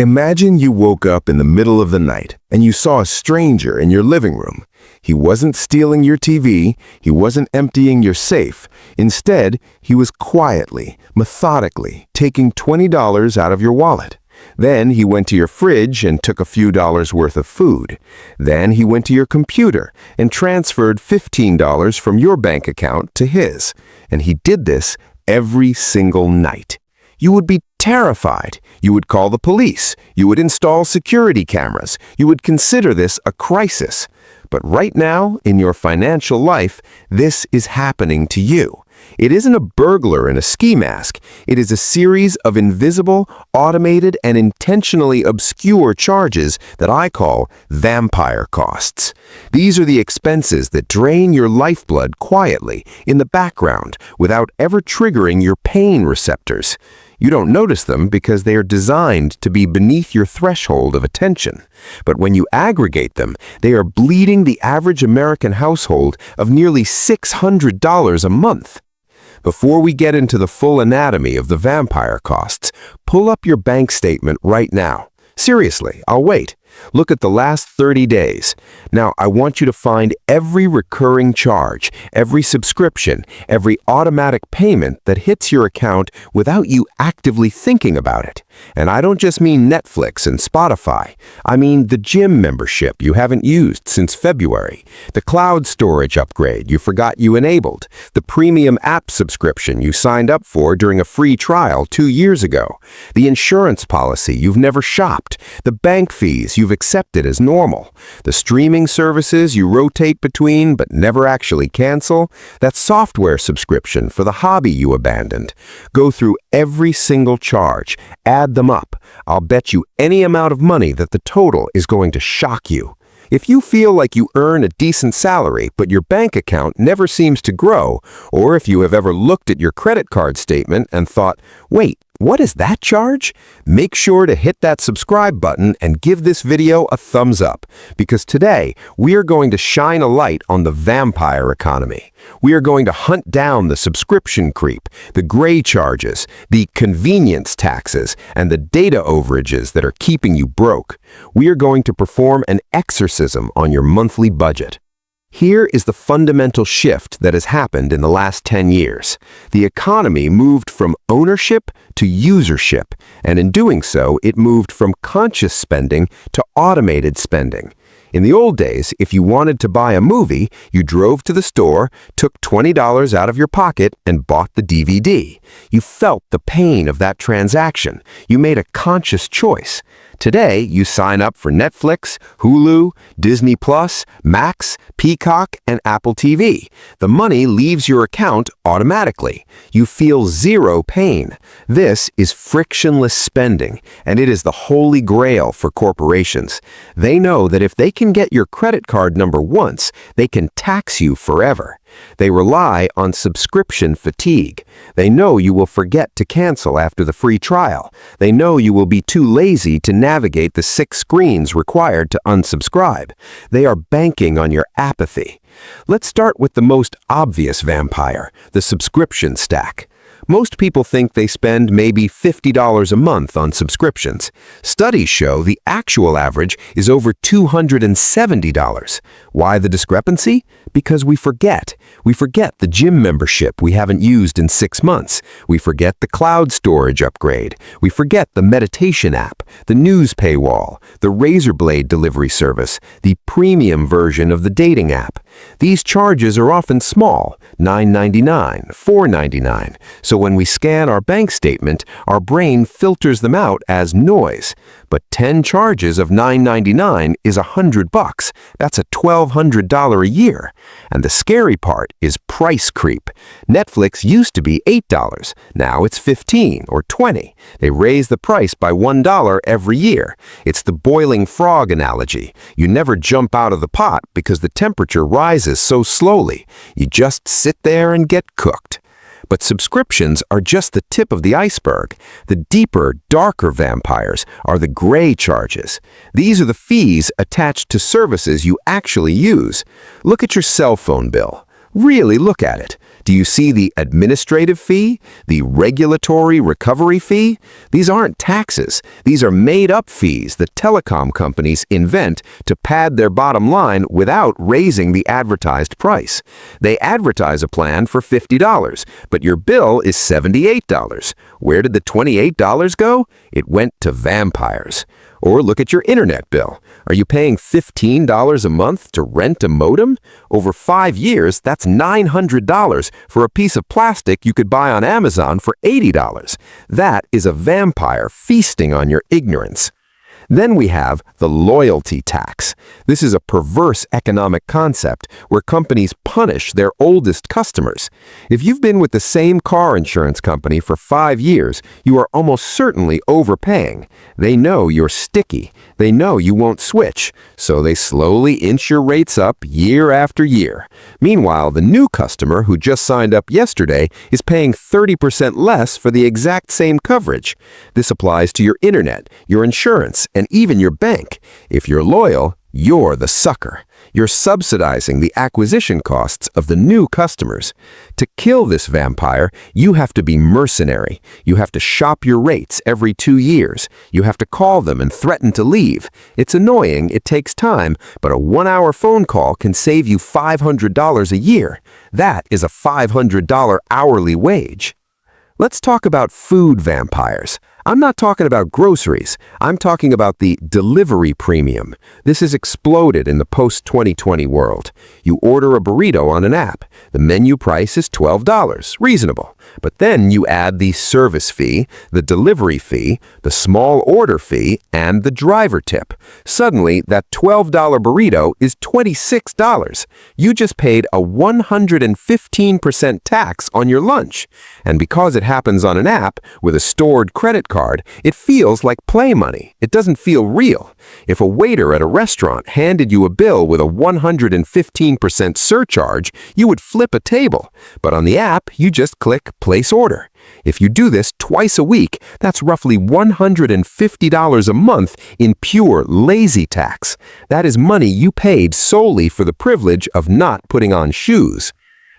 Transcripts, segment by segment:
Imagine you woke up in the middle of the night and you saw a stranger in your living room. He wasn't stealing your TV, he wasn't emptying your safe. Instead, he was quietly, methodically taking $20 out of your wallet. Then he went to your fridge and took a few dollars worth of food. Then he went to your computer and transferred $15 from your bank account to his. And he did this every single night. You would be terrified. You would call the police. You would install security cameras. You would consider this a crisis. But right now, in your financial life, this is happening to you. It isn't a burglar in a ski mask. It is a series of invisible, automated, and intentionally obscure charges that I call vampire costs. These are the expenses that drain your lifeblood quietly, in the background, without ever triggering your pain receptors. You don't notice them because they are designed to be beneath your threshold of attention. But when you aggregate them, they are bleeding the average American household of nearly $600 a month. Before we get into the full anatomy of the vampire costs, pull up your bank statement right now. Seriously, I'll wait. Look at the last 30 days. Now, I want you to find every recurring charge, every subscription, every automatic payment that hits your account without you actively thinking about it. And I don't just mean Netflix and Spotify. I mean the gym membership you haven't used since February, the cloud storage upgrade you forgot you enabled, the premium app subscription you signed up for during a free trial 2 years ago, the insurance policy you've never shopped, the bank fees you've accepted as normal, the streaming services you rotate between but never actually cancel, that software subscription for the hobby you abandoned. Go through every single charge, add them up. I'll bet you any amount of money that the total is going to shock you. If you feel like you earn a decent salary but your bank account never seems to grow, or if you have ever looked at your credit card statement and thought, wait, what is that charge? Make sure to hit that subscribe button and give this video a thumbs up, because today we are going to shine a light on the vampire economy. We are going to hunt down the subscription creep, the gray charges, the convenience taxes, and the data overages that are keeping you broke. We are going to perform an exorcism on your monthly budget. Here is the fundamental shift that has happened in the last 10 years. The economy moved from ownership to usership, and in doing so, it moved from conscious spending to automated spending. In the old days, if you wanted to buy a movie, you drove to the store, took $20 out of your pocket, and bought the DVD. You felt the pain of that transaction. You made a conscious choice. Today, you sign up for Netflix, Hulu, Disney+, Max, Peacock, and Apple TV. The money leaves your account automatically. You feel zero pain. This is frictionless spending, and it is the holy grail for corporations. They know that if they can get your credit card number once, they can tax you forever. They rely on subscription fatigue. They know you will forget to cancel after the free trial. They know you will be too lazy to navigate the 6 screens required to unsubscribe. They are banking on your apathy. Let's start with the most obvious vampire, the subscription stack. Most people think they spend maybe $50 a month on subscriptions. Studies show the actual average is over $270. Why the discrepancy? Because we forget. We forget the gym membership we haven't used in 6 months. We forget the cloud storage upgrade. We forget the meditation app, the news paywall, the razor blade delivery service, the premium version of the dating app. These charges are often small, $9.99, $4.99. So when we scan our bank statement, our brain filters them out as noise. But 10 charges of $9.99 is $100. That's a $1,200 a year. And the scary part is price creep. Netflix used to be $8. Now it's $15 or $20. They raise the price by $1 every year. It's the boiling frog analogy. You never jump out of the pot because the temperature rises so slowly. You just sit there and get cooked. But subscriptions are just the tip of the iceberg. The deeper, darker vampires are the gray charges. These are the fees attached to services you actually use. Look at your cell phone bill. Really look at it. Do you see the administrative fee, the regulatory recovery fee? These aren't taxes. These are made-up fees that telecom companies invent to pad their bottom line without raising the advertised price. They advertise a plan for $50, but your bill is $78. Where did the $28 go? It went to vampires. Or look at your internet bill. Are you paying $15 a month to rent a modem? Over 5 years, that's $900 for a piece of plastic you could buy on Amazon for $80. That is a vampire feasting on your ignorance. Then we have the loyalty tax. This is a perverse economic concept where companies punish their oldest customers. If you've been with the same car insurance company for 5 years, you are almost certainly overpaying. They know you're sticky. They know you won't switch, so they slowly inch your rates up year after year. Meanwhile, the new customer who just signed up yesterday is paying 30% less for the exact same coverage. This applies to your internet, your insurance, and even your bank. If you're loyal, you're the sucker. You're subsidizing the acquisition costs of the new customers. To kill this vampire, you have to be mercenary. You have to shop your rates every 2 years. You have to call them and threaten to leave. It's annoying, it takes time, but a 1-hour phone call can save you $500 a year. That is a $500 hourly wage. Let's talk about food vampires. I'm not talking about groceries. I'm talking about the delivery premium. This has exploded in the post-2020 world. You order a burrito on an app. The menu price is $12, reasonable. But then you add the service fee, the delivery fee, the small order fee, and the driver tip. Suddenly, that $12 burrito is $26. You just paid a 115% tax on your lunch. And because it happens on an app with a stored credit card, it feels like play money. It doesn't feel real. If a waiter at a restaurant handed you a bill with a 115% surcharge, you would flip a table. But on the app, you just click Place Order. If you do this twice a week, that's roughly $150 a month in pure lazy tax. That is money you paid solely for the privilege of not putting on shoes.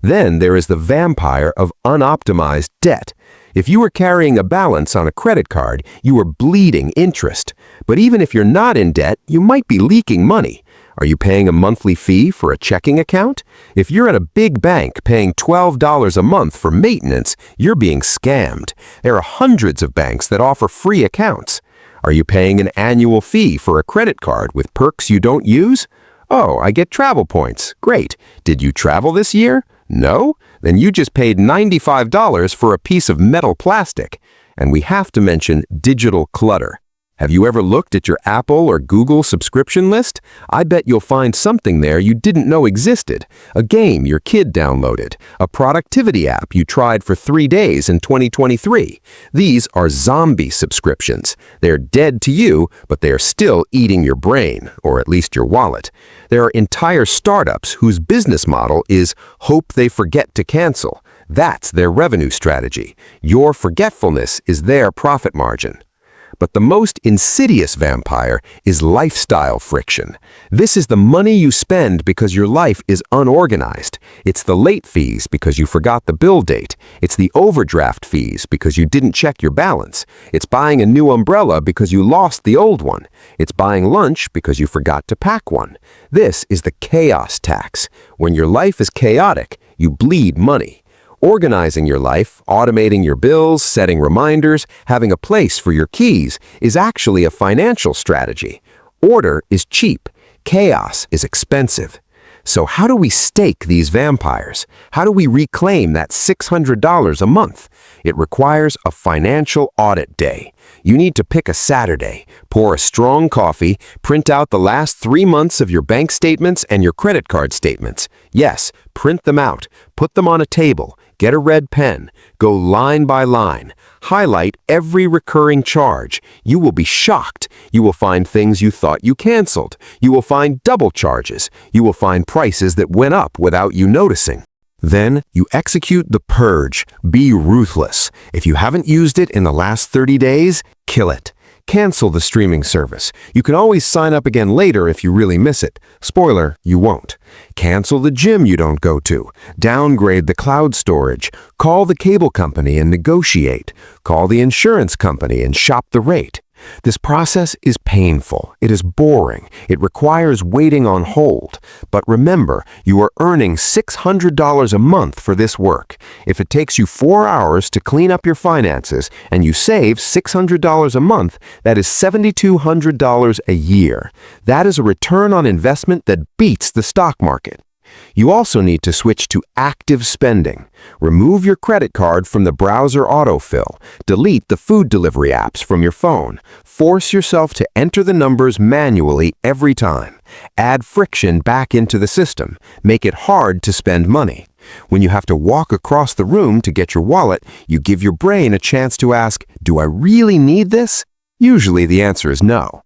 Then there is the vampire of unoptimized debt. If you were carrying a balance on a credit card, you were bleeding interest. But even if you're not in debt, you might be leaking money. Are you paying a monthly fee for a checking account? If you're at a big bank paying $12 a month for maintenance, you're being scammed. There are hundreds of banks that offer free accounts. Are you paying an annual fee for a credit card with perks you don't use? Oh, I get travel points. Great. Did you travel this year? No? Then you just paid $95 for a piece of metal plastic. And we have to mention digital clutter. Have you ever looked at your Apple or Google subscription list? I bet you'll find something there you didn't know existed. A game your kid downloaded. A productivity app you tried for 3 days in 2023. These are zombie subscriptions. They're dead to you, but they are still eating your brain, or at least your wallet. There are entire startups whose business model is hope they forget to cancel. That's their revenue strategy. Your forgetfulness is their profit margin. But the most insidious vampire is lifestyle friction. This is the money you spend because your life is unorganized. It's the late fees because you forgot the bill date. It's the overdraft fees because you didn't check your balance. It's buying a new umbrella because you lost the old one. It's buying lunch because you forgot to pack one. This is the chaos tax. When your life is chaotic, you bleed money. Organizing your life, automating your bills, setting reminders, having a place for your keys is actually a financial strategy. Order is cheap. Chaos is expensive. So how do we stake these vampires? How do we reclaim that $600 a month? It requires a financial audit day. You need to pick a Saturday, pour a strong coffee, print out the last 3 months of your bank statements and your credit card statements. Yes, print them out, put them on a table, get a red pen, go line by line, highlight every recurring charge. You will be shocked. You will find things you thought you canceled. You will find double charges. You will find prices that went up without you noticing. Then you execute the purge. Be ruthless. If you haven't used it in the last 30 days, kill it. cancel the streaming service. You can always sign up again later if you really miss it. Spoiler, you won't. Cancel the gym you don't go to. Downgrade the cloud storage. Call the cable company and negotiate. Call the insurance company and shop the rate. This process is painful. It is boring. It requires waiting on hold. But remember, you are earning $600 a month for this work. If it takes you 4 hours to clean up your finances and you save $600 a month, that is $7,200 a year. That is a return on investment that beats the stock market. You also need to switch to active spending. Remove your credit card from the browser autofill. Delete the food delivery apps from your phone. Force yourself to enter the numbers manually every time. Add friction back into the system. Make it hard to spend money. When you have to walk across the room to get your wallet, you give your brain a chance to ask, "Do I really need this?" Usually the answer is no.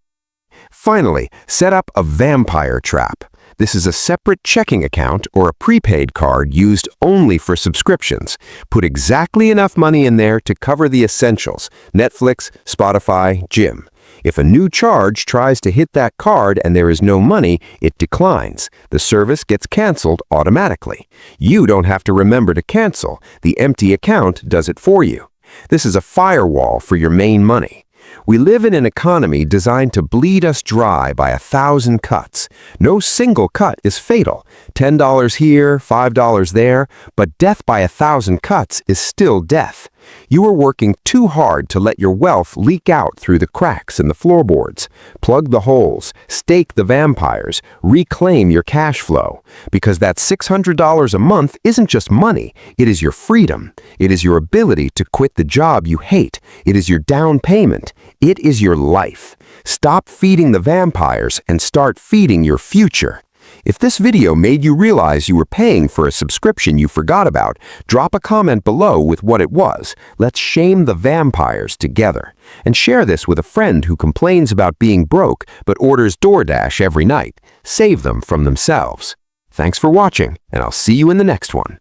Finally, set up a vampire trap. This is a separate checking account or a prepaid card used only for subscriptions. Put exactly enough money in there to cover the essentials: Netflix, Spotify, gym. If a new charge tries to hit that card and there is no money, it declines. The service gets canceled automatically. You don't have to remember to cancel. The empty account does it for you. This is a firewall for your main money. We live in an economy designed to bleed us dry by 1,000 cuts. No single cut is fatal. $10 here, $5 there, but death by 1,000 cuts is still death. You are working too hard to let your wealth leak out through the cracks in the floorboards. Plug the holes, stake the vampires, reclaim your cash flow. Because that $600 a month isn't just money, it is your freedom. It is your ability to quit the job you hate. It is your down payment. It is your life. Stop feeding the vampires and start feeding your future. If this video made you realize you were paying for a subscription you forgot about, drop a comment below with what it was. Let's shame the vampires together. And share this with a friend who complains about being broke but orders DoorDash every night. Save them from themselves. Thanks for watching, and I'll see you in the next one.